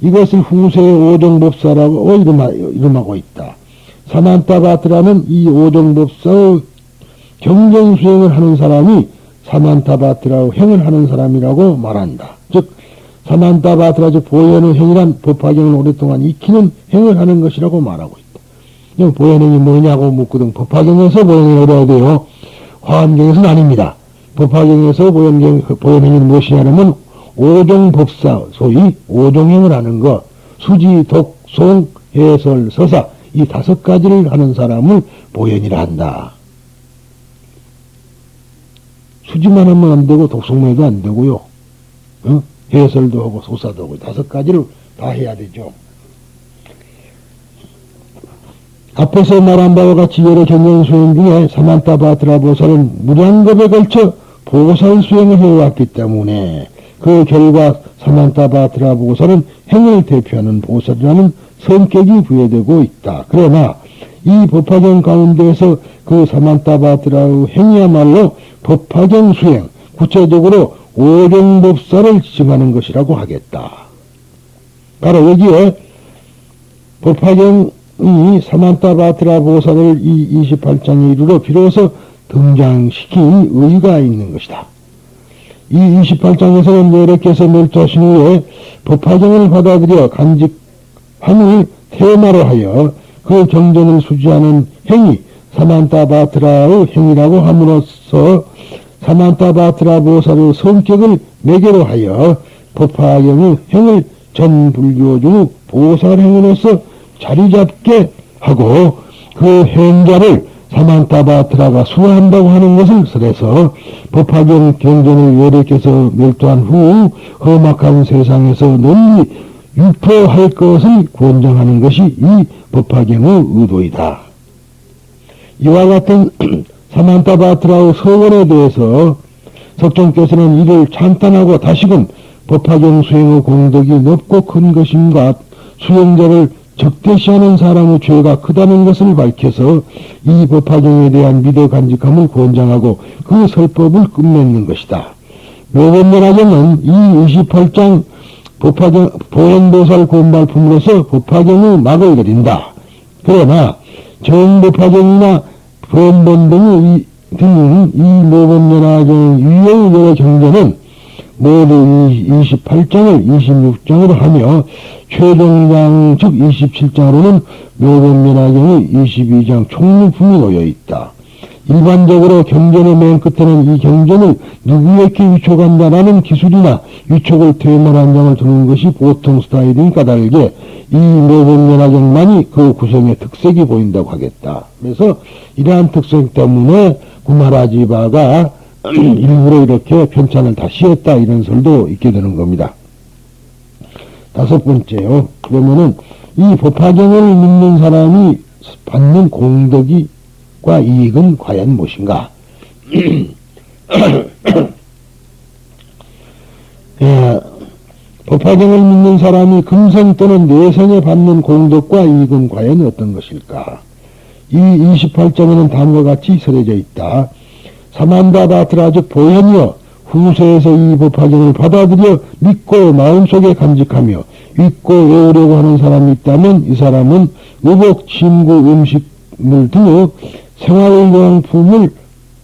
이것을 후세의 오종법사라고 이름하고 있다. 사만타바트라는 이 오종법사의 경전수행을 하는 사람이 사만타바트라고 행을 하는 사람이라고 말한다. 즉 사만타바트라 즉 보현의 행이란 법화경을 오랫동안 익히는 행을 하는 것이라고 말하고 있다. 보현행이 뭐냐고 묻거든. 법화경에서 보현행이 어려야 돼요. 화엄경에서는 아닙니다. 법화경에서 보현행이 무엇이냐면 오종법사, 소위 오종행을 하는 것, 수지, 독, 송, 해설, 서사 이 5가지를 하는 사람을 보현이라 한다. 수지만 하면 안 되고 독송만 해도 안 되고요. 해설도 하고 소사도 하고 5가지를 다 해야 되죠. 앞에서 말한 바와 같이 여러 경전 수행 중에 사만타바트라 보살은 무량겁에 걸쳐 보살 수행을 해왔기 때문에 그 결과 사만타바트라 보살은 행을 대표하는 보살이라는 성격이 부여되고 있다. 그러나 이 법화경 가운데에서 그 사만타바트라의 행이야말로 법화경 수행, 구체적으로 오종법사를 지정하는 것이라고 하겠다. 바로 여기에 법화경이 사만타바트라 보살을 이 28장에 이르러 비로소 등장시킨 의의가 있는 것이다. 이 28장에서는 여러께서 멸투하신 후에 법화경을 받아들여 간직함을 테마로 하여 그 경전을 수지하는 행위 사만타바트라의 행위라고 함으로써 사만타바트라 보살의 성격을 매개로 하여 법화경의 행을 전 불교 중 보살행으로서 자리잡게 하고 그 행자를 사만타바트라가 수호한다고 하는 것을 설해서 법화경 경전을 여러께서 멸도한 후 험악한 세상에서 널리 유포할 것을 권장하는 것이 이 법화경의 의도이다. 이와 같은 사만타바트라의 서원에 대해서 석종께서는 이를 찬탄하고 다시금 법화경 수행의 공덕이 높고 큰 것임과 수행자를 적대시하는 사람의 죄가 크다는 것을 밝혀서 이 법화경에 대한 믿어 간직함을 권장하고 그 설법을 끝맺는 것이다. 묘본문화경은 이 28장 법화경 보현보살 권발품으로서 법화경의 막을 내린다. 그러나 정법화경이나 번본 등의 이 묘본문화경 위의 여러 경전은 모두 28장을 26장으로 하며 최종장 즉 27장으로는 묘본문화경의 22장 총무품이 놓여있다. 일반적으로 경전의 맨 끝에는 이 경전을 누구에게 위촉한다라는 기술이나 위촉을 퇴말한 장을 두는 것이 보통 스타일이니까 다르게 이 묘본문화경만이 그 구성의 특색이 보인다고 하겠다. 그래서 이러한 특색 때문에 구마라지바가 일부러 이렇게 편찬을 다시 했다 이런 설도 있게 되는 겁니다. 5번째요. 그러면은 이 법화경을 믿는 사람이 받는 공덕과 이익은 과연 무엇인가? 법화경을 믿는 사람이 금생 또는 내생에 받는 공덕과 이익은 과연 어떤 것일까? 이 28장에는 다음과 같이 설해져 있다. 사만타바트라 즉 보현이여 후세에서 이 법화경을 받아들여 믿고 마음속에 간직하며 믿고 외우려고 하는 사람이 있다면 이 사람은 의복, 침구, 음식물 등의 생활용품을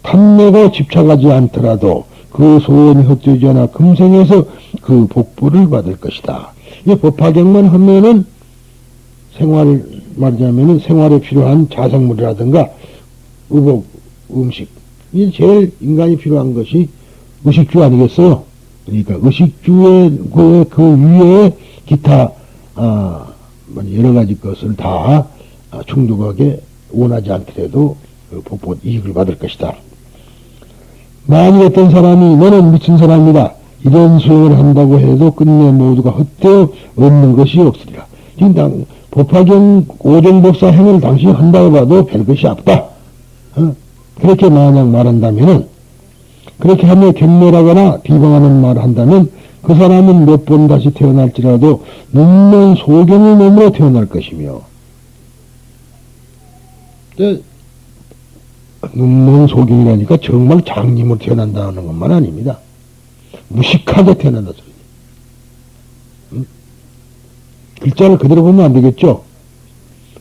탐내고 집착하지 않더라도 그 소원이 헛되지 않아 금생에서 그 복부를 받을 것이다. 이 법화경만 하면은 말하자면은 생활에 필요한 자생물이라든가 의복, 음식 이 제일 인간이 필요한 것이 의식주 아니겠어요? 그러니까 의식주의 그 위에 기타 여러 가지 것을 다 충족하게 원하지 않더라도 그 복부 이익을 받을 것이다. 만일 어떤 사람이 너는 미친 사람이다 이런 수행을 한다고 해도 끝내 모두가 헛되어 얻는 것이 없으리라. 지금 법화경 오종법사 행을 당신이 한다고 봐도 별것이 없다. 그렇게 만약 말한다면은 그렇게 하며 경멸하거나 비방하는 말을 한다면 그 사람은 몇 번 다시 태어날지라도 눈먼 소경의 몸으로 태어날 것이며 눈먼 소경이라니까 정말 장님으로 태어난다는 것만 아닙니다. 무식하게 태어난다 소리. 글자를 그대로 보면 안 되겠죠?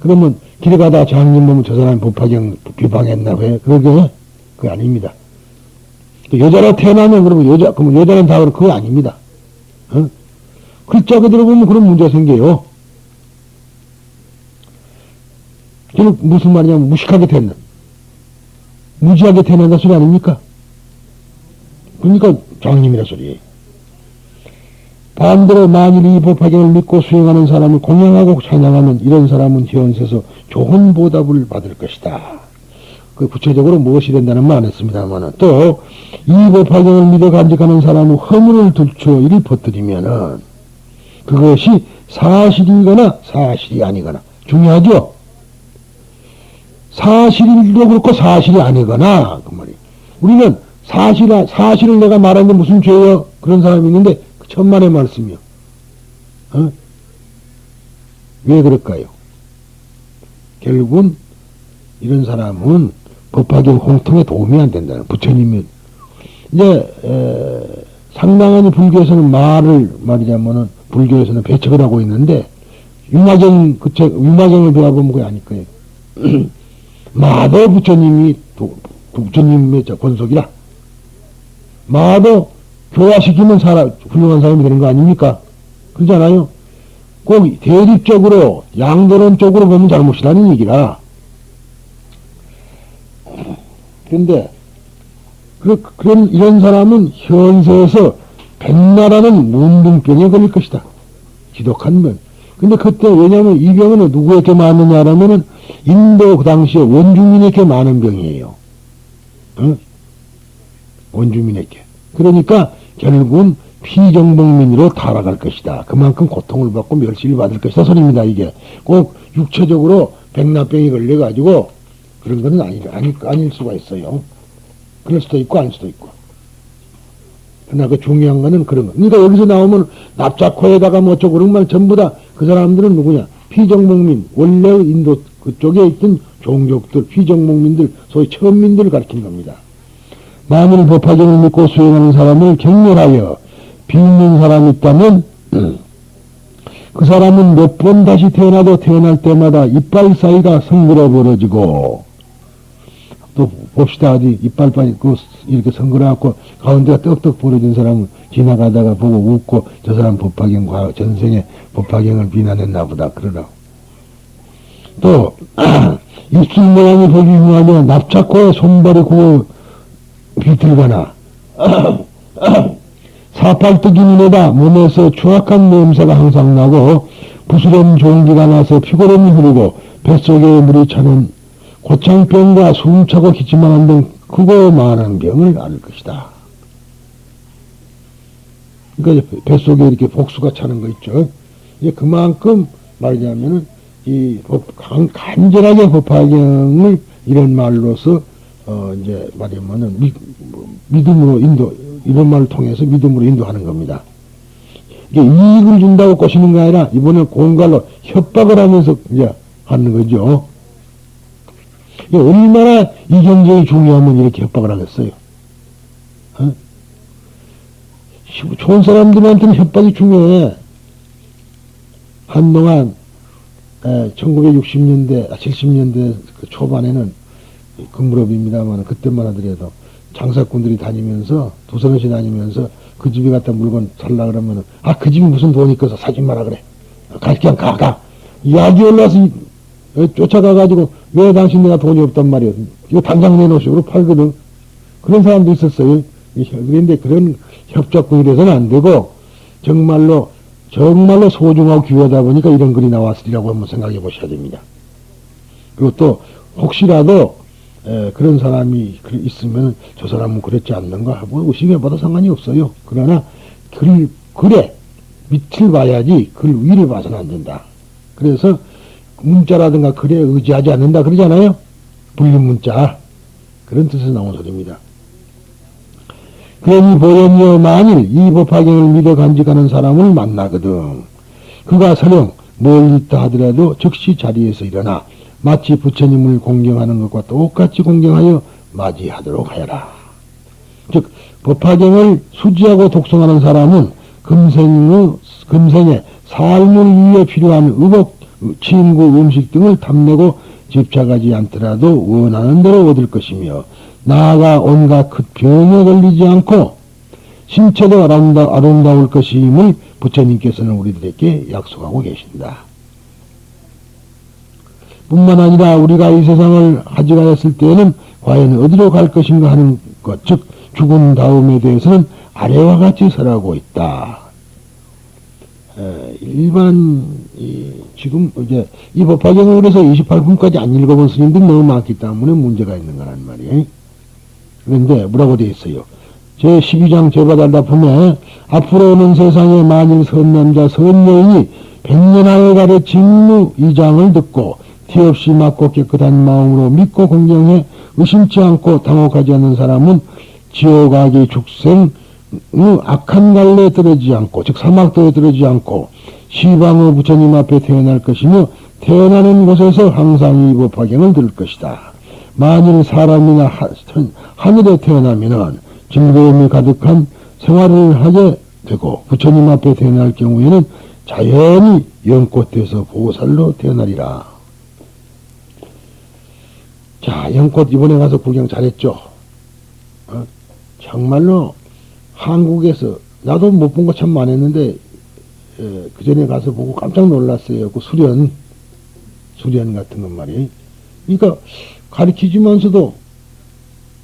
그러면 길에 가다 장님 보면 저 사람이 법화경 비방했나 왜? 그게 아닙니다. 여자로 태어나면 그러면 그러면 여자는 다 그거 아닙니다. 어? 글자 그대로 보면 그런 문제가 생겨요. 결국 무슨 말이냐면 무식하게 태어난, 무지하게 태어난다 소리 아닙니까? 그러니까 장님이라 소리예요. 반대로 만일 이 법화경을 믿고 수행하는 사람을 공양하고 찬양하면 이런 사람은 현세에서 좋은 보답을 받을 것이다. 그 구체적으로 무엇이 된다는 말 안 했습니다만은 또 이 법화경을 믿어 간직하는 사람은 허물을 들추어 이를 퍼뜨리면은 그것이 사실이거나 사실이 아니거나 중요하죠. 사실도 그렇고 사실이 아니거나 그 말이에요. 우리는 사실을 내가 말하는데 무슨 죄요? 그런 사람이 있는데 천만의 말씀이요. 어? 왜 그럴까요? 결국은 이런 사람은 법화경 홍통에 도움이 안 된다는 부처님이 이제 상당한 불교에서는 말이자면은 불교에서는 배척을 하고 있는데 유마경을 배워보면 그게 아닐 거예요. 마도 부처님의 권속이라 마도 교화시키면 훌륭한 사람이 되는 거 아닙니까? 그러잖아요. 꼭 대립적으로 양도론적으로 보면 잘못이라는 얘기라. 그런데 이런 사람은 현세에서 백나라는 문둥병에 걸릴 것이다. 지독한 병. 근데 그때 왜냐하면 이 병은 누구에게 많느냐라면은 인도 그 당시에 원주민에게 많은 병이에요. 어? 원주민에게. 그러니까 결국은 피정복민으로 타락할 것이다. 그만큼 고통을 받고 멸시를 받을 것이다 소리입니다. 이게 꼭 육체적으로 백나병이 걸려가지고 그런 것은 아닐 수가 있어요. 그럴 수도 있고 아닐 수도 있고. 그러나 그 중요한 거는 그런 거. 그러니까 여기서 나오면 납작코에다가 뭐 어쩌고 그런 말 전부 다 그 사람들은 누구냐? 피정복민. 원래 인도 그쪽에 있던 종족들, 피정복민들, 소위 천민들을 가르친 겁니다. 만일 법화경을 믿고 수행하는 사람을 경멸하여 비웃는 사람이 있다면 그 사람은 몇 번 다시 태어나도 태어날 때마다 이빨 사이가 성그러 벌어지고 또 봅시다. 어디 이빨 이렇게 성그러갖고 가운데가 떡떡 벌어진 사람은 지나가다가 보고 웃고 저 사람 법화경 전생에 법화경을 비난했나 보다 그러라고. 또 입술 모양이 보기 흉하며 납작코에 손발이 구워 비틀거나 사팔뜨기 눈에다 몸에서 추악한 냄새가 항상 나고 부스럼 종기가 나서 피고름이 흐르고 뱃속에 물이 차는 고창병과 숨차고 기침하는 등 크고 많은 병을 앓을 것이다. 그러니까 뱃속에 이렇게 복수가 차는 거 있죠. 이제 그만큼 말하자면은 간절하게 법화경을 이런 말로서 이제 말하면은 믿음으로 이런 말을 통해서 믿음으로 인도하는 겁니다. 이게 이익을 준다고 꼬시는 게 아니라 이번에 공갈로 협박을 하면서 이제 하는 거죠. 얼마나 이 경쟁이 중요하면 이렇게 협박을 하겠어요. 어? 좋은 사람들한테는 협박이 중요해. 한동안 1960년대, 70년대 그 초반에는 금무렵입니다만 그때만 하더라도 장사꾼들이 다니면서 두서너시 다니면서 그 집에 갔다 물건 살라 그러면은 그 집이 무슨 돈이 있어서 사지 마라 그래. 그냥 가. 약이 올라서 쫓아가가지고 왜 당신 내가 돈이 없단 말이야. 이거 당장 내놓으시오. 그러고 팔거든. 그런 사람도 있었어요. 그런데 그런 협작꾼이 돼서는 안 되고 정말로 소중하고 귀하다 보니까 이런 글이 나왔으리라고 한번 생각해 보셔야 됩니다. 그리고 또 혹시라도 그런 사람이 있으면 저 사람은 그렇지 않는가 하고 의심해봐도 상관이 없어요. 그러나 글에 밑을 봐야지 글 위를 봐서는 안 된다. 그래서 문자라든가 글에 의지하지 않는다 그러잖아요. 불린 문자. 그런 뜻에서 나온 소리입니다. 그러니 보렴여 만일 이 법화경을 믿어 간직하는 사람을 만나거든. 그가 설령 멀리 있다 하더라도 즉시 자리에서 일어나 마치 부처님을 공경하는 것과 똑같이 공경하여 맞이하도록 하여라. 즉 법화경을 수지하고 독송하는 사람은 금생의 삶을 위해 필요한 의복, 침구, 음식 등을 탐내고 집착하지 않더라도 원하는 대로 얻을 것이며 나아가 온갖 병에 걸리지 않고 신체도 아름다울 것임을 부처님께서는 우리들에게 약속하고 계신다. 뿐만 아니라 우리가 이 세상을 하직하였을 때에는 과연 어디로 갈 것인가 하는 것, 즉 죽은 다음에 대해서는 아래와 같이 설하고 있다. 지금 이제 이 법화경을 그래서 28분까지 안 읽어본 스님들이 너무 많기 때문에 문제가 있는 거란 말이에요. 그런데 뭐라고 되어 있어요? 제12장 제바달다품에 앞으로 오는 세상에 만일 선남자 선여인이 백년하에 가르친 이 장을 듣고 티없이 맞고 깨끗한 마음으로 믿고 공경해 의심치 않고 당혹하지 않는 사람은 지옥악의 죽생 악한 갈래에 떨어지지 않고 즉 사막도에 떨어지지 않고 시방의 부처님 앞에 태어날 것이며 태어나는 곳에서 항상 이 법화경을 들을 것이다. 만일 사람이나 하늘에 태어나면은 즐거움이 가득한 생활을 하게 되고 부처님 앞에 태어날 경우에는 자연히 연꽃에서 보살로 태어나리라. 자, 연꽃 이번에 가서 구경 잘했죠? 정말로 한국에서 나도 못 본 거 참 많았는데 그 전에 가서 보고 깜짝 놀랐어요. 그 수련 같은 것 말이에요. 그러니까 가르치지면서도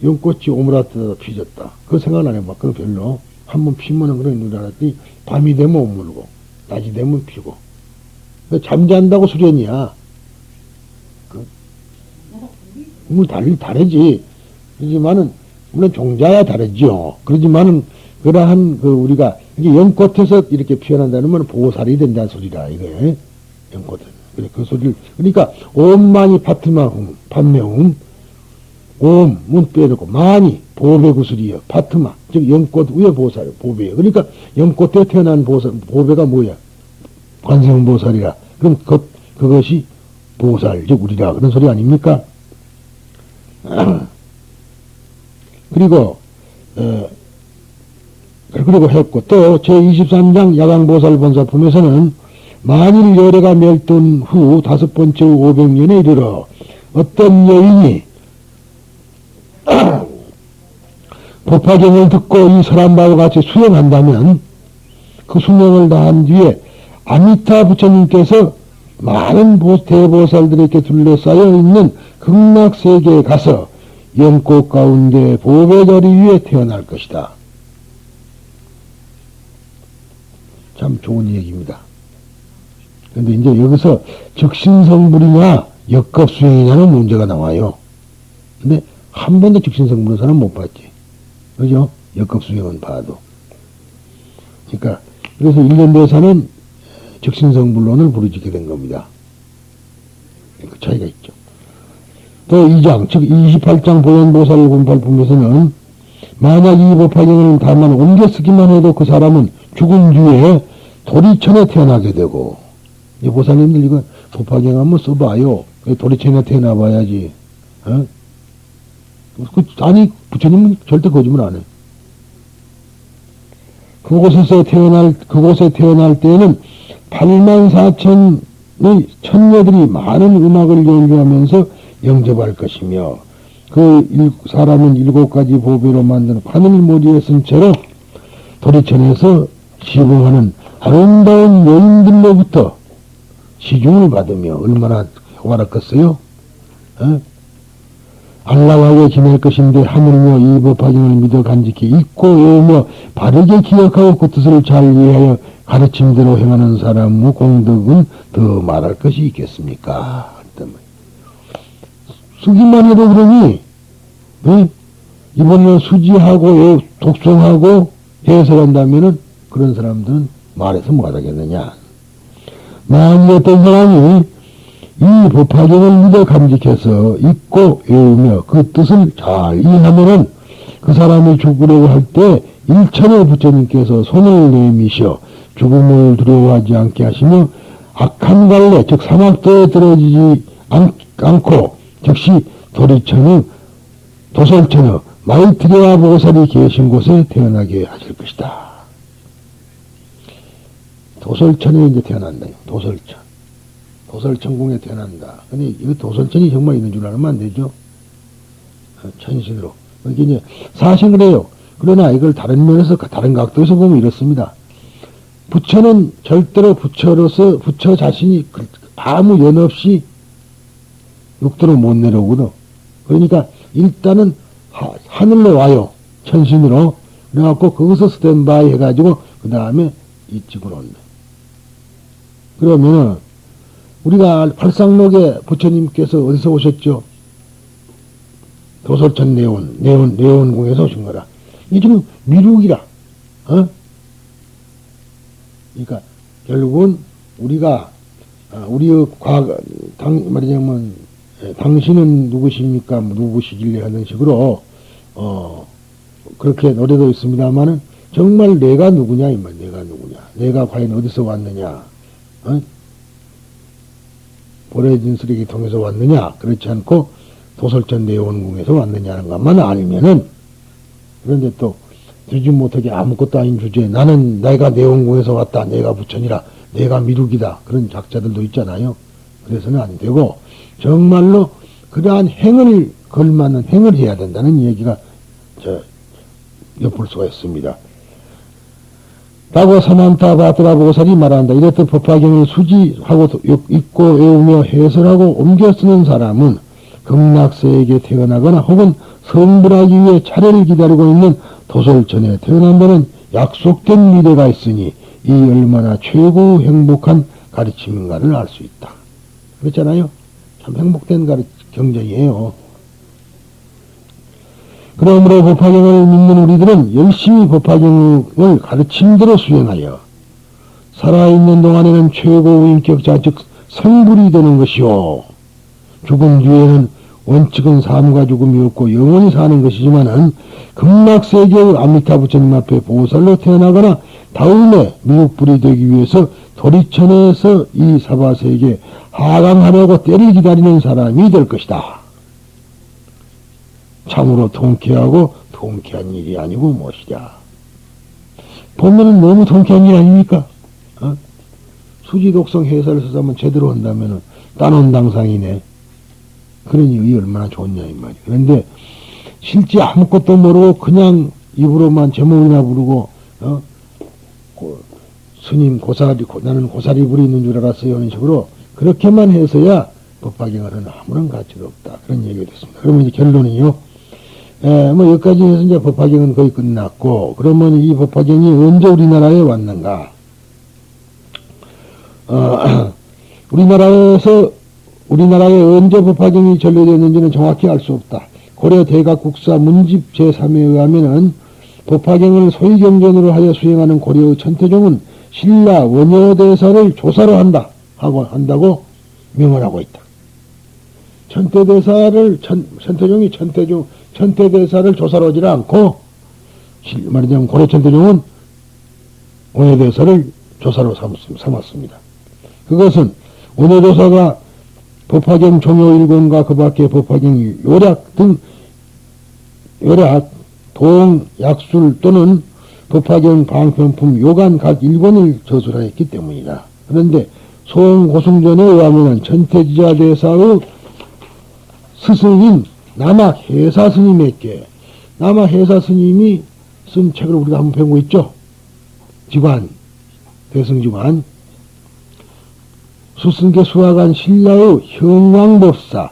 연꽃이 오므라뜨다 피졌다. 그거 생각 안 해봐. 그건 별로. 한번 피면은 그런 줄 알았더니 밤이 되면 오물고 낮이 되면 피고. 잠잔다고 수련이야. 뭐 다르지. 그렇지만은 물론 종자야 다르죠. 그렇지만은 그러한 우리가 이게 연꽃에서 이렇게 피어난다는 건 보살이 된다는 소리라 이거예요. 연꽃은. 그래 그 소리를 그러니까 옴만이 파트마훔 판매훔 옴문 빼놓고 많이 보배구슬이여 파트마 즉 연꽃 위에 보살 보배예요. 그러니까 연꽃에 태어난 보살 보배가 뭐야? 관세음보살이라. 그럼 그것이 보살 즉 우리라 그런 소리 아닙니까? 그리고 했고 또 제23장 야광보살 본사품에서는 만일 열애가 멸돈 후 5번째 500년에 이르러 어떤 여인이 법화경을 듣고 이 설한 같이 수행한다면 그 수명을 다한 뒤에 아미타 부처님께서 많은 대보살들에게 둘러싸여 있는 극락세계에 가서 연꽃 가운데 보배자리 위에 태어날 것이다. 참 좋은 얘기입니다. 그런데 이제 여기서 적신성불이냐 역겁수행이냐는 문제가 나와요. 근데 한 번도 적신성불은 사람 못 봤지. 그죠? 역겁수행은 봐도. 그러니까 그래서 일련대사는 적신성불론을 부르짖게 된 겁니다. 그 차이가 있죠. 또 2장, 즉 28장 보현보살 군팔품에서는 만약 이 법화경을 다만 옮겨 쓰기만 해도 그 사람은 죽은 뒤에 도리천에 태어나게 되고, 이 보살님들 이거 법화경 한번 써봐요. 도리천에 태어나봐야지. 어? 아니 부처님은 절대 거짓말 안 해. 그곳에 태어날 때에는 84,000의 천녀들이 많은 음악을 연주하면서 영접할 것이며 그 사람은 7가지 보배로 만든 하늘머리에 쓴 채로 도리천에서 시봉하는 아름다운 여인들로부터 시중을 받으며 얼마나 호화롭겠어요? 안락하게 지낼 것인데 하물며 이 법화경을 믿어 간직히 읽고 외우며 바르게 기억하고 그 뜻을 잘 이해하여 가르침대로 행하는 사람의 공덕은 더 말할 것이 있겠습니까? 쓰기만 해도 그러니 이번에 수지하고 독송하고 해설한다면은 그런 사람들은 말해서 뭐가 되겠느냐. 만일 어떤 사람이 이 법화경을 믿어 감직해서 읽고 외우며 그 뜻을 잘 이해하면은 그 사람이 죽으려고 할 때 일천의 부처님께서 손을 내미셔 죽음을 두려워하지 않게 하시며 악한 갈래 즉 사막도에 떨어지지 않고 즉시 도리천의 도솔천의 마이트레아 보살이 계신 곳에 태어나게 하실 것이다. 도솔천에 이제 태어난다. 도솔천. 도솔천궁에 태어난다. 근데 이 도솔천이 정말 있는 줄 알면 안 되죠. 천신으로. 그게 이제 사실 그래요. 그러나 이걸 다른 면에서, 다른 각도에서 보면 이렇습니다. 부처는 절대로 부처로서, 부처 자신이 아무 연 없이 육도로 못 내려오거든. 그러니까 일단은 하늘로 와요. 천신으로. 그래갖고 거기서 스탠바이 해가지고 그 다음에 이쪽으로 온다. 그러면은 우리가 발상록에 부처님께서 어디서 오셨죠? 도솔천 내원궁에서 오신 거라. 이게 지금 미륵이라. 그러니까 결국은 우리가 우리의 과거 말하자면 당신은 누구십니까? 누구시길래 하는 식으로 그렇게 노래도 있습니다만은 정말 내가 누구냐 이 말. 내가 누구냐? 내가 과연 어디서 왔느냐? 보레진 쓰레기통에서 왔느냐? 그렇지 않고 도솔천 내원궁에서 왔느냐는 것만 알면은, 그런데 또 되지 못하게 아무것도 아닌 주제에 나는 내가 내원궁에서 왔다. 내가 부처니라. 내가 미륵이다. 그런 작자들도 있잖아요. 그래서는 안 되고 정말로 그러한 행을 걸맞는 행을 해야 된다는 얘기가 엿볼 수가 있습니다. 라고 사만타 바트라 보살이 말한다. 이렇듯 법화경을 수지하고 읽고 외우며 해설하고 옮겨 쓰는 사람은 극락세에게 태어나거나 혹은 성불하기 위해 차례를 기다리고 있는 도솔천에 태어난다는 약속된 미래가 있으니 이 얼마나 최고 행복한 가르침인가를 알 수 있다. 그렇잖아요. 참 행복된 경전이에요. 그러므로 법화경을 믿는 우리들은 열심히 법화경을 가르침대로 수행하여 살아있는 동안에는 최고 인격자 즉 성불이 되는 것이요. 죽은 뒤에는 원칙은 삶과 죽음이 없고 영원히 사는 것이지만은 극락세계의 아미타 부처님 앞에 보살로 태어나거나 다음에 미륵불이 되기 위해서 도리천에서 이 사바세계 하강하려고 때를 기다리는 사람이 될 것이다. 참으로 통쾌하고 통쾌한 일이 아니고 무엇이냐. 보면은 너무 통쾌한 일 아닙니까? 수지독성 해설을 써서 제대로 한다면은 딴원당상이네. 그러니 이 얼마나 좋냐 이 말이야. 그런데 실제 아무것도 모르고 그냥 입으로만 제목이나 부르고 스님 고사리 나는 고사리 불이 있는 줄 알았어요. 이런 식으로 그렇게만 해서야 법화경은 아무런 가치가 없다. 그런 얘기가 됐습니다. 그러면 이제 결론이요. 뭐 여기까지 해서 이제 법화경은 거의 끝났고, 그러면 이 법화경이 언제 우리나라에 왔는가? 우리나라에 언제 법화경이 전래되었는지는 정확히 알 수 없다. 고려 대각국사 문집 제3에 의하면은 법화경을 소위경전으로 하여 수행하는 고려의 천태종은 신라 원효대사를 조사로 한다고 명언하고 있다. 천태종이 천태대사를 조사로 하지 않고, 말하자면 고려 천태종은 원효대사를 조사로 삼았습니다. 그것은 원효대사가 법화경 종요 일권과 그 밖의 법화경 요략 등 동, 약술 또는 법화경 방편품 요간 각 일권을 저술하였기 때문이다. 그런데 소홍고승전에 의하면 천태지자 대사의 스승인 남학해사 스님에게, 남학해사 스님이 쓴 책을 우리가 한번 배우고 있죠. 지관, 대승지관. 수승계 수학한 신라의 형왕법사,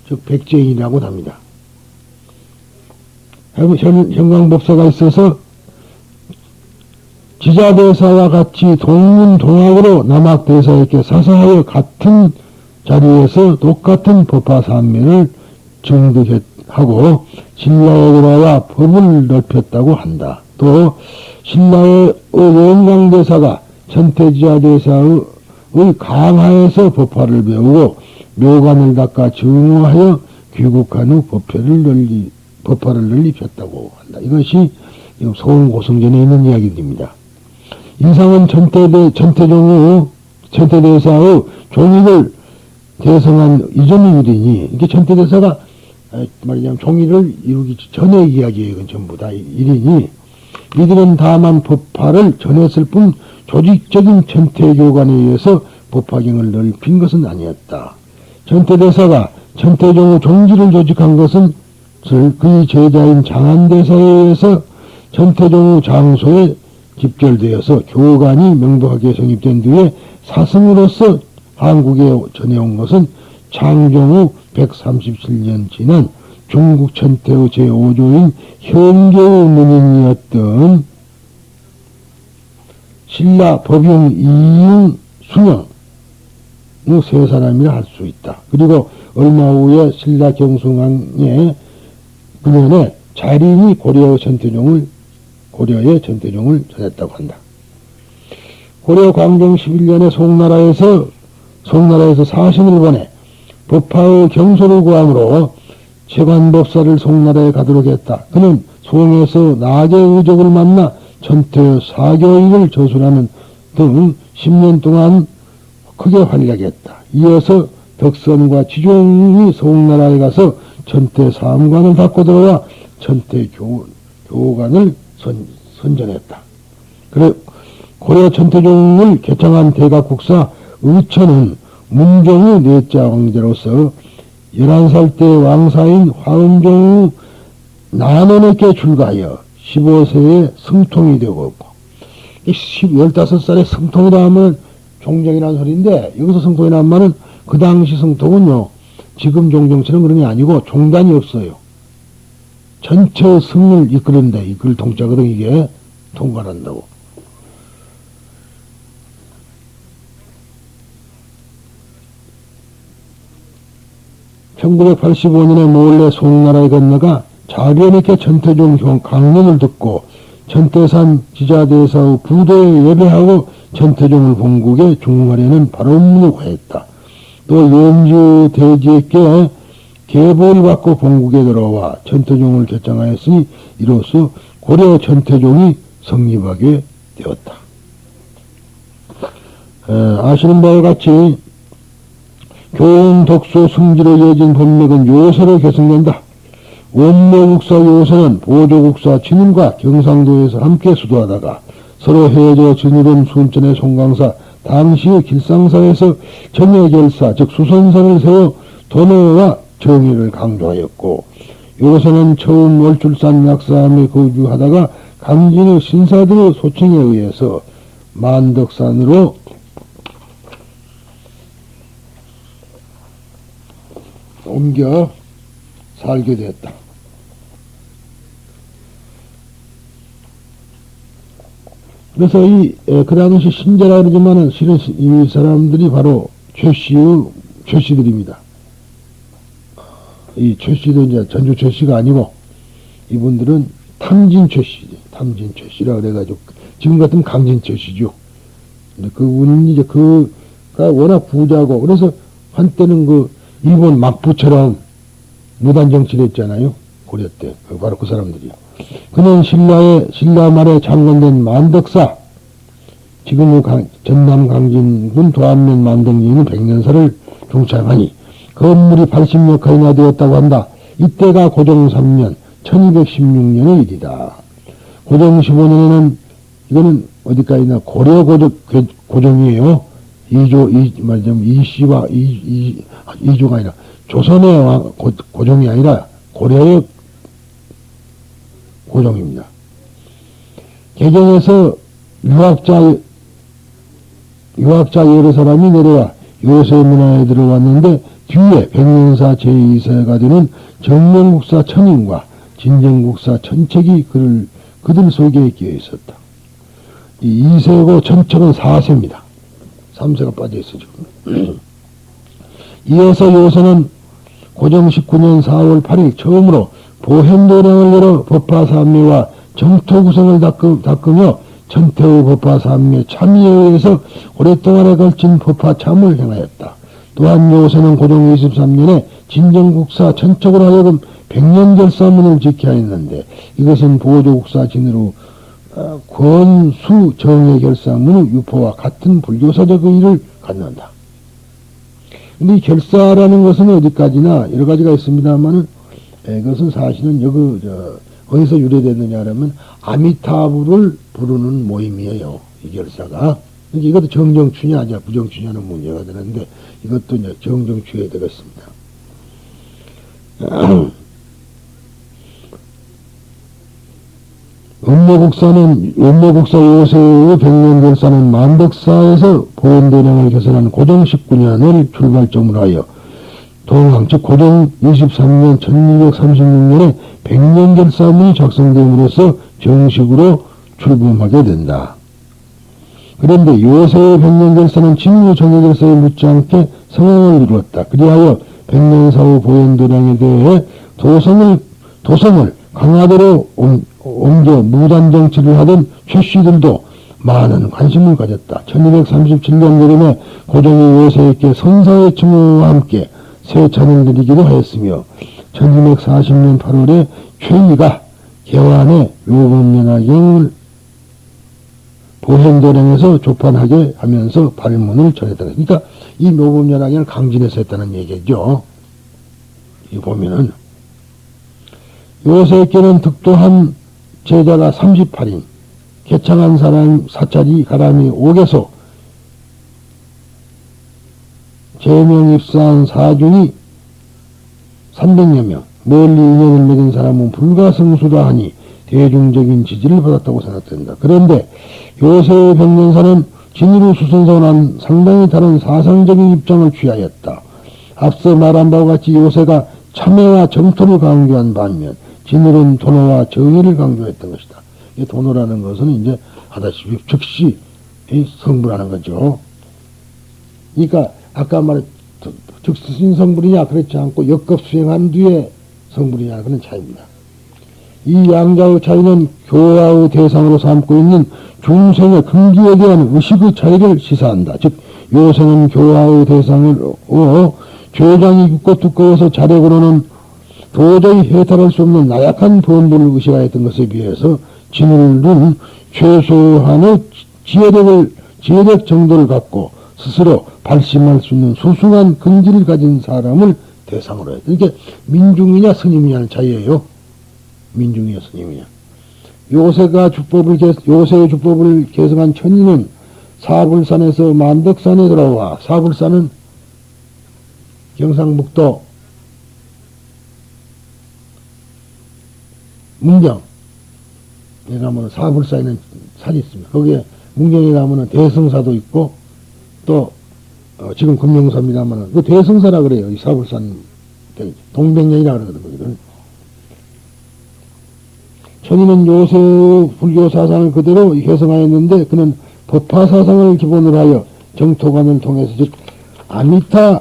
즉 백제인이라고 합니다. 형왕법사가 있어서 지자대사와 같이 동문동학으로 남학대사에게 사사하여 같은 자리에서 똑같은 법화산면을 증득하고 신라에 들어와 법을 넓혔다고 한다. 또 신라의 영광대사가 천태지자대사의 강하에서 법화를 배우고 묘관을 닦아 증오하여 귀국한 후 법화를 널리 폈다고 한다. 이것이 소홍고승전에 있는 이야기입니다. 이상은 천태대사의 종의를 대성한 이전의 일이니, 이게 천태대사가 말하자면 종의를 이루기 전의 이야기예요. 이건 전부 다 일이니, 이들은 다만 법화를 전했을 뿐 조직적인 천태교관에 의해서 법화경을 넓힌 것은 아니었다. 천태대사가 천태종의 종지를 조직한 것은 그의 제자인 장안대사에 의해서 천태종의 장소에 집결되어서 교관이 명백하게 성립된 뒤에 사승으로서 한국에 전해온 것은 창종 후 137년 지난 중국 천태의 제5조인 현계의 문인이었던 신라, 법용, 이응, 순영 세 사람이라 할 수 있다. 그리고 얼마 후에 신라 경숭왕의 그년에 자린이 고려의 천태종을 전했다고 한다. 고려 광종 11년에 송나라에서 사신을 보내 법화의 경소를 구함으로 채관법사를 송나라에 가도록 했다. 그는 송에서 낙의 의적을 만나 천태의 사교익을 저술하는 등 10년 동안 크게 활약했다. 이어서 덕선과 지종이 송나라에 가서 천태 사무관을 받고 들어와 천태 교관을 선전했다. 그래 고려 천태종을 개창한 대각국사 의천은 문종의 넷째 왕제로서 11살 때 왕사인 화음종의 난원에게 출가하여 15세에 승통이 되고 15살에 승통이라 하면 종정이라는 소리인데 여기서 승통이라는 말은 그 당시 승통은요 지금 종정처럼 그런 게 아니고 종단이 없어요. 전체 승을 이끌는데 이끌 통짜거든 이게 통과한다고. (1985년에) 몰래 송나라에 건너가 자변에게 천태종 강론을 듣고 천태산 지자대사의 부도에 예배하고 천태종을 본국에 중화하려는 발언문을 구했다. 또 연주 대지에게 계보를 받고 본국에 들어와 천태종을 개창하였으니 이로써 고려 천태종이 성립하게 되었다. 아시는 바와 같이 교훈, 독소, 승지로 이어진 법맥은 요서로 계승된다. 원모국사 요서는 보조국사 진일과 경상도에서 함께 수도하다가 서로 헤어져 진일은 순천의 송강사 당시의 길상사에서 정예결사 즉 수선사를 세워 도노와 정의를 강조하였고 요서는 처음 월출산 약사함에 거주하다가 강진의 신사들의 소청에 의해서 만덕산으로 옮겨 살게 됐다. 그래서 그 당시 신자라 그러지만은 실은 이 사람들이 바로 최씨들입니다. 이 최씨도 이제 전주 최씨가 아니고 이분들은 탐진 최씨라 그래가지고 지금 같으면 강진 최씨죠. 근데 그분이 이제 그가 워낙 부자고 그래서 한때는 일본 막부처럼 무단 정치를 했잖아요. 고려 때. 바로 그 사람들이요. 그는 신라 말에 창건된 만덕사, 지금의 전남 강진군 도안면 만덕리는 100년사를 중창하니 건물이 80여 칸이나 되었다고 한다. 이때가 고종 3년 1216년의 일이다. 고종 15년에는 이거는 어디까지나 고려 고종이에요. 이씨와 이조가 아니라 조선의 고종이 아니라 고려의 고종입니다. 개경에서 유학자 여러 사람이 내려와 요새 문화에 들어왔는데 뒤에 백년사 제2세가 되는 정명국사 천인과 진정국사 천책이 그들 속에 끼어 있었다. 이 2세고 천책은 4세입니다. 3세가 빠져있어 지금. 이어서 요서는 고종 19년 4월 8일 처음으로 보현도량을 열어 법화삼매와 정토구성을 닦으며 천태의 법화삼매 참여에 의해서 오랫동안에 걸친 법화참을 행하였다. 또한 요서는 고종 23년에 진정국사 천척으로 하여금 100년 결사문을 지켜야 했는데 이것은 보조국사 진으로 권수 정의 결사문의 유포와 같은 불교사적 의의를 갖는다. 근데 이 결사라는 것은 어디까지나 여러 가지가 있습니다만은 그것은 사실은 어디서 유래됐느냐 하면 아미타불을 부르는 모임이에요. 이 결사가. 그러니까 이것도 정정추냐냐, 부정추냐는 문제가 되는데, 이것도 이제 정정추해야 되겠습니다. 음모국사 요새의 백년결사는 만덕사에서 보현대령을 개선한 고종 19년을 출발점으로 하여 동항, 즉 고종 23년 1236년에 백년결사문이 작성됨으로써 정식으로 출범하게 된다. 그런데 요새의 백년결사는 진무 정예결사에 묻지않게 성행을 이루었다. 그리하여 백년사후 보현도량에 대해 도성을 강화도로 옮겨 무단정치를 하던 최씨들도 많은 관심을 가졌다. 1237년 여름에 고종이 요새에게 선사의 칭호와 함께 세찬을 드리기도 하였으며 1240년 8월에 최희가 개환의 요법연화경을 보현도량에서 조판하게 하면서 발문을 전했다. 그러니까 이 묘법연화경을 강진해서 했다는 얘기죠. 이 보면은 요새께는 득도한 제자가 38인, 개창한 사람 사찰이 가람이 5개소, 제명 입사한 사중이 300여 명, 멀리 인연을 맺은 사람은 불가성수라 하니 대중적인 지지를 받았다고 생각된다. 그런데 요새의 백년사는 진으로 수선선한 상당히 다른 사상적인 입장을 취하였다. 앞서 말한 바와 같이 요새가 참회와 정토를 강조한 반면 진으로는 도노와 정의를 강조했던 것이다. 이 도노라는 것은 이제 하다시피 즉시 성불하는 거죠. 그러니까 아까 말한 즉시 성불이냐 그렇지 않고 역급 수행한 뒤에 성불이냐 그런 차이입니다. 이 양자의 차이는 교화의 대상으로 삼고 있는 중생의 근기에 대한 의식의 차이를 시사한다. 즉 요새는 교화의 대상으로 죄장이 깊고 두꺼워서 자력으로는 도저히 해탈할 수 없는 나약한 본분을 의식하였던 것에 비해서 진울은 최소한의 지혜력 정도를 갖고 스스로 발심할 수 있는 소중한 근기를 가진 사람을 대상으로 했다. 이게 민중이냐 스님이냐는 차이예요. 민중이냐 스님이냐. 요새의 주법을 계승한 천인은 사불산에서 만덕산에 들어와, 사불산은 경상북도 문경에 가면 사불산에는 산이 있습니다. 거기에 문경에 가면 대성사도 있고 또 지금 금명사입니다만 그 대성사라 그래요. 이 사불산 동백령이라 그러거든요. 거기를. 천인은 요새 불교 사상을 그대로 개성하였는데 그는 법화 사상을 기본으로 하여 정토관을 통해서 즉 아미타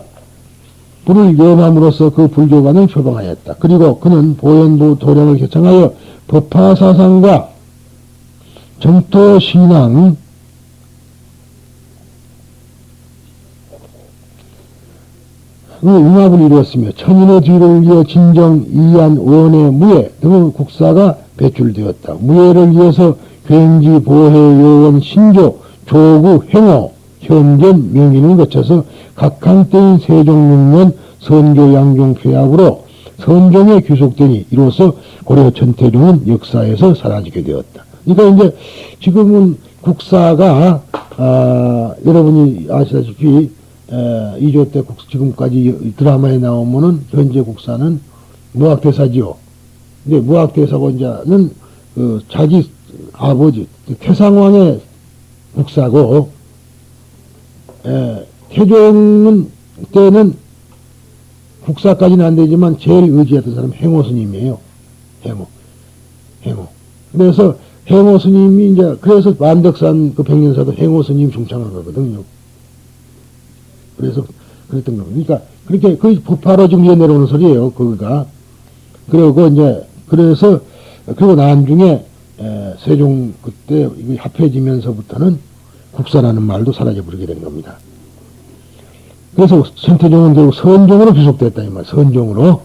불을 염함으로써 그 불교관을 표방하였다. 그리고 그는 보현부 도량을 개창하여 법화 사상과 정토 신앙 융합을 이루었으며 천인의 뒤를 이어 진정, 이안, 원해, 무예 등의 국사가 배출되었다. 무예를 이어서 굉지, 보해, 요원, 신조, 조구, 행호, 현견, 명인을 거쳐서 각항 때인 세종 6년 선조 양종 폐합으로 선종에 귀속되니 이로써 고려 천태종은 역사에서 사라지게 되었다. 그러니까 이제 지금은 국사가 여러분이 아시다시피 2조 때 지금까지 드라마에 나오면은 현재 국사는 무학대사지요. 근데 무학대사고자는 자기 아버지 태상왕의 국사고 태종 때는 국사까지는 안 되지만 제일 의지했던 사람은 행호 스님이에요. 행호. 그래서 행호 스님이 이제 그래서 만덕산 그 백년사도 행호 스님 중창한 거거든요. 그래서 그랬던 겁니다. 그러니까 그렇게 그 부파로 지금 이어 내려오는 소리예요. 그거가. 그리고 이제 그래서 그리고 나중에 세종 그때 합해지면서부터는 국사라는 말도 사라져 버리게 된 겁니다. 그래서 천태종은 결국 선종으로 귀속됐다 이 말. 선종으로.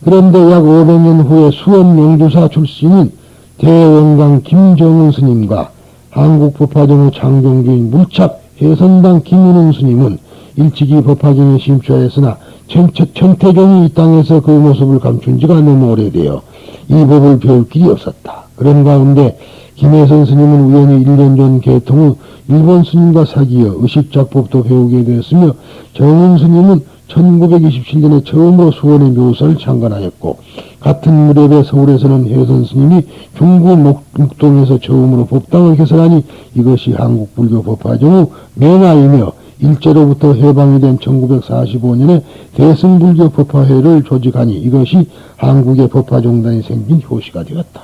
그런데 약 500년 후에 수원 명주사 출신인 대원강 김정은 스님과 한국법화정의 창종주인 물착 해선당 김윤흥 스님은 일찍이 법화경에 심취하였으나 천태종이 이 땅에서 그 모습을 감춘 지가 너무 오래되어 이 법을 배울 길이 없었다. 그런 가운데 김혜선 스님은 우연히 1년 전 개통 후 일본 스님과 사귀어 의식작법도 배우게 되었으며 정은 스님은 1927년에 처음으로 수원의 묘사를 창간하였고 같은 무렵에 서울에서는 혜선 스님이 중구 목동에서 처음으로 법당을 개설하니 이것이 한국 불교 법화정 후 맹화이며 일제로부터 해방이 된 1945년에 대승불교 법화회를 조직하니 이것이 한국의 법화종단이 생긴 효시가 되었다.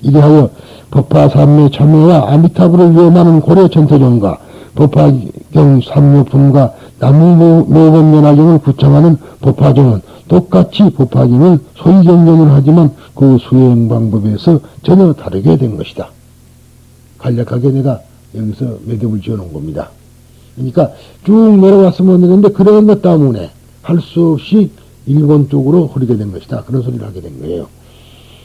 이래하여 법화삼매 참회와 아미타불을 위험하는 고려 천태종과 법화경 삼묘품과 나무모범면화경을 구청하는 법화종은 똑같이 법화경을 소위경전을 하지만 그 수행 방법에서 전혀 다르게 된 것이다. 간략하게 내가 여기서 매듭을 지어놓은 겁니다. 그러니까 쭉 내려왔으면 되는데 그런 것 때문에 할 수 없이 일본 쪽으로 흐르게 된 것이다. 그런 소리를 하게 된 거예요.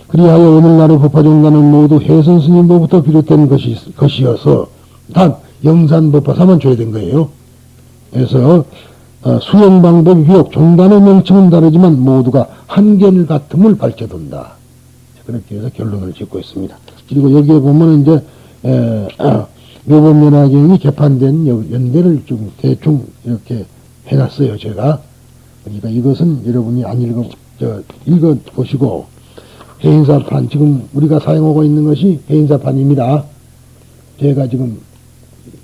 그리하여 오늘날의 법화종단은 모두 혜선 스님로부터 비롯된 것이어서 단 영산법화사만 줘야 된 거예요. 그래서 수행 방법, 비록 종단의 명칭은 다르지만 모두가 한결 같음을 밝혀둔다. 그렇게 해서 결론을 짓고 있습니다. 그리고 여기에 보면 이제 묘법연화경이 개판된 연대를 좀 대충 이렇게 해놨어요, 제가. 그러니까 이것은 여러분이 안 읽어보시고, 해인사판, 지금 우리가 사용하고 있는 것이 해인사판입니다. 제가 지금,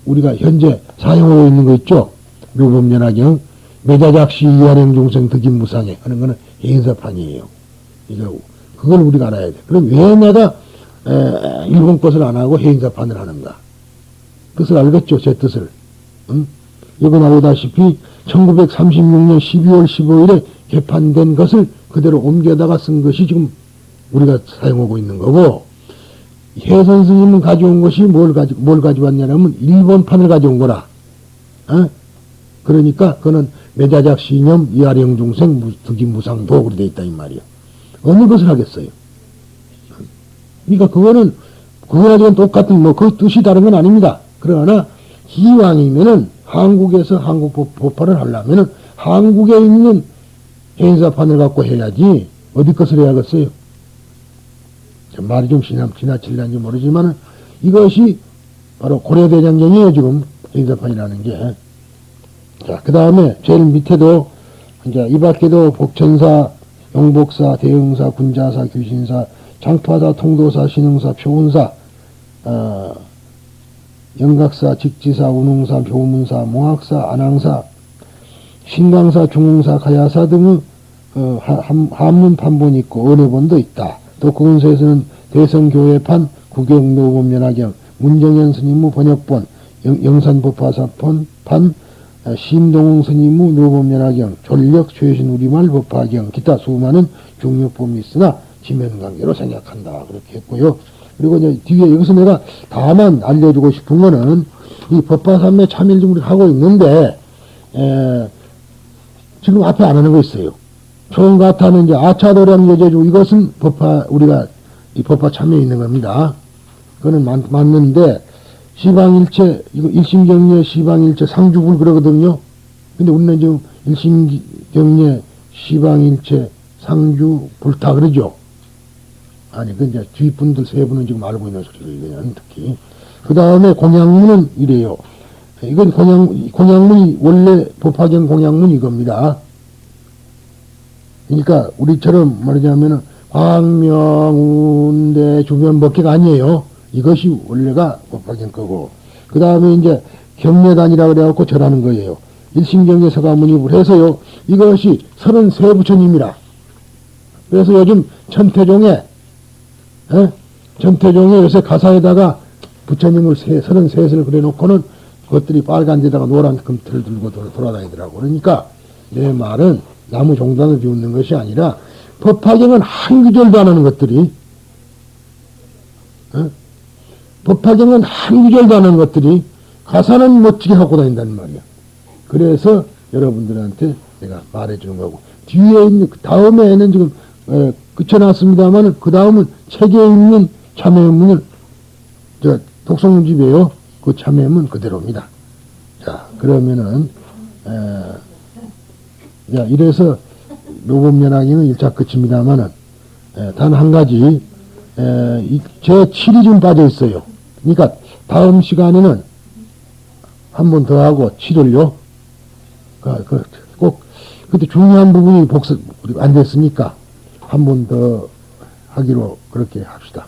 우리가 현재 사용하고 있는 거 있죠? 묘법연화경, 매자작시 이하령 중생 득임무상해 하는 거는 해인사판이에요. 그걸 우리가 알아야 돼. 그럼 왜 내가, 일본 것을 안 하고 해인사판을 하는가? 뜻을 알겠죠, 제 뜻을. 응? 여기 나오다시피 1936년 12월 15일에 개판된 것을 그대로 옮겨다가 쓴 것이 지금 우리가 사용하고 있는 거고, 혜선 스님은 가져온 것이 뭘 가져왔냐면 일본판을 가져온 거라. 어? 그러니까 그거는 매자작 시념 이하령 중생 득임무상 도구로 되어 있다 이 말이야. 어느 것을 하겠어요? 그러니까 그거는 그거랑 똑같은 그 뜻이 다른 건 아닙니다. 그러나 기왕이면은 한국에서 한국 법화를 하려면은 한국에 있는 해인사판을 갖고 해야지 어디 것을 해야겠어요? 말이 좀 지나칠는지 모르지만 이것이 바로 고려대장경이에요. 지금 해인사판이라는 게. 자, 그 다음에 제일 밑에도 이제 이 밖에도 복천사, 영복사, 대흥사, 군자사, 규신사, 장파사, 통도사, 신흥사, 표운사, 영각사, 직지사, 운흥사, 교문사, 몽학사, 안항사, 신강사, 중흥사, 가야사 등의 한문 판본이 있고 언어본도 있다. 또 그군서에서는 대성교회판, 구경노범연화경, 문정현 스님의 번역본, 영산법화사판, 심동웅 스님의 노범연화경, 졸력 최신 우리말 법화경, 기타 수많은 중요법이 있으나 지면관계로 생각한다. 그렇게 했고요. 그리고 이제 뒤에 여기서 내가 다만 알려주고 싶은 거는 이 법화삼매 참여를 지금 우리가 하고 있는데, 지금 앞에 안 하는 거 있어요. 총가타는 이제 아차도량 여제주 이것은 우리가 이 법화 참여에 있는 겁니다. 그거는 맞는데, 시방일체, 이거 일심경례 시방일체 상주불 그러거든요. 근데 우리는 지금 일심경례 시방일체 상주불타 그러죠. 아니, 그 이제 뒷분들 세 분은 지금 알고 있는 소리를 그냥 특히. 그 다음에 공양문은 이래요. 이건 공양문이 원래 법화경 공양문 이겁니다. 그러니까 우리처럼 말하자면은 광명운대 주변 법계가 아니에요. 이것이 원래가 법화경 거고. 그 다음에 이제 경례단이라 그래갖고 절하는 거예요. 일심경례 서가문입을 해서요. 이것이 33부처님이라. 그래서 요즘 천태종에 요새 가사에다가 부처님을 33을 그려놓고는 그것들이 빨간 데다가 노란 금틀을 들고 돌아다니더라고. 그러니까 내 말은 나무 종단을 비웃는 것이 아니라 법화경은 한 구절도 안 하는 것들이 법화경은 한 구절도 안 하는 것들이 가사는 멋지게 갖고 다닌다는 말이야. 그래서 여러분들한테 내가 말해주는 거고 뒤에 있는 다음에는 지금 그쳐놨습니다만 그 다음은 책에 있는 참여문을 독송집이에요. 그 참여문 그대로입니다. 자, 그러면은 이래서 묘법연화경은 1차 끝입니다만은 단 한 가지 제7이 좀 빠져 있어요. 그러니까 다음 시간에는 한 번 더 하고 7을요. 꼭 그때 중요한 부분이 복습 안 됐으니까 한 번 더 하기로 그렇게 합시다.